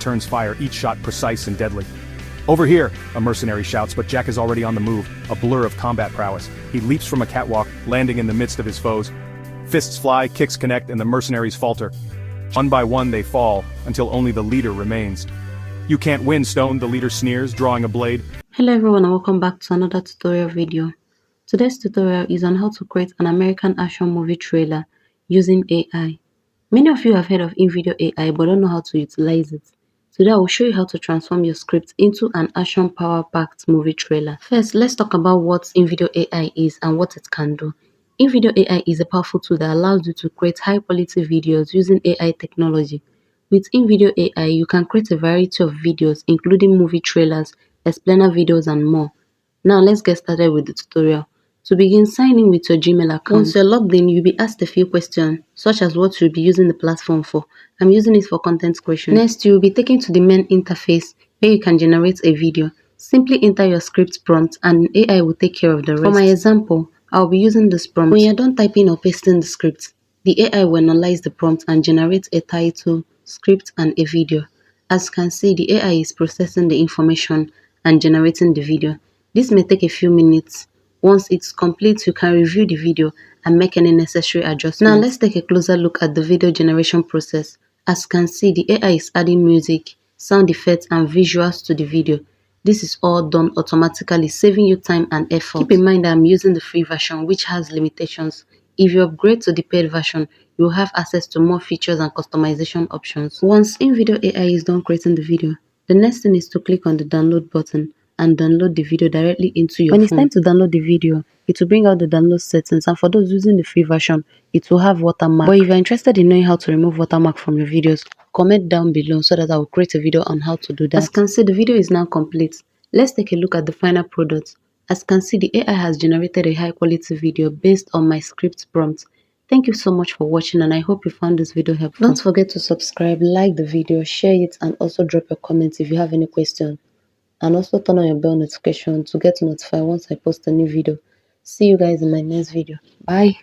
turns fire, each shot precise and deadly. "Over here," a mercenary shouts, but Jack is already on the move, a blur of combat prowess. He leaps from a catwalk, landing in the midst of his foes. Fists fly, kicks connect, and the mercenaries falter. One by one they fall, until only the leader remains. "You can't win, Stone," the leader sneers, drawing a blade. Hello everyone and welcome back to another tutorial video. Today's tutorial is on how to create an American action movie trailer using AI. Many of you have heard of InVideo AI but don't know how to utilize it. Today I will show you how to transform your script into an action power-packed movie trailer. First, let's talk about what InVideo AI is and what it can do. InVideo AI is a powerful tool that allows you to create high-quality videos using AI technology. With InVideo AI, you can create a variety of videos, including movie trailers, explainer videos, and more. Now let's get started with the tutorial. To begin, sign in with your Gmail account. Once you're logged in, you'll be asked a few questions, such as what you'll be using the platform for. I'm using it for content creation. Next, you'll be taken to the main interface where you can generate a video. Simply enter your script prompt and AI will take care of the rest. For my example, I'll be using this prompt. When you're done typing or pasting the script, the AI will analyze the prompt and generate a title, script, and a video. As you can see, the AI is processing the information and generating the video. This may take a few minutes. Once it's complete, you can review the video and make any necessary adjustments. Now let's take a closer look at the video generation process. As you can see, the AI is adding music, sound effects, and visuals to the video. This is all done automatically, saving you time and effort. Keep in mind that I'm using the free version, which has limitations. If you upgrade to the paid version, you will have access to more features and customization options. Once InVideo AI is done creating the video, the next thing is to click on the download button and download the video directly into your phone. When it's time to download the video, it will bring out the download settings, and for those using the free version, it will have watermark. But if you're interested in knowing how to remove watermark from your videos, comment down below so that I will create a video on how to do that. As you can see, the video is now complete. Let's take a look at the final product. As you can see, the AI has generated a high quality video based on my script prompt. Thank you so much for watching, and I hope you found this video helpful. Don't forget to subscribe, like the video, share it, and also drop your comments if you have any questions. And also turn on your bell notification to get notified once I post a new video. See you guys in my next video. Bye.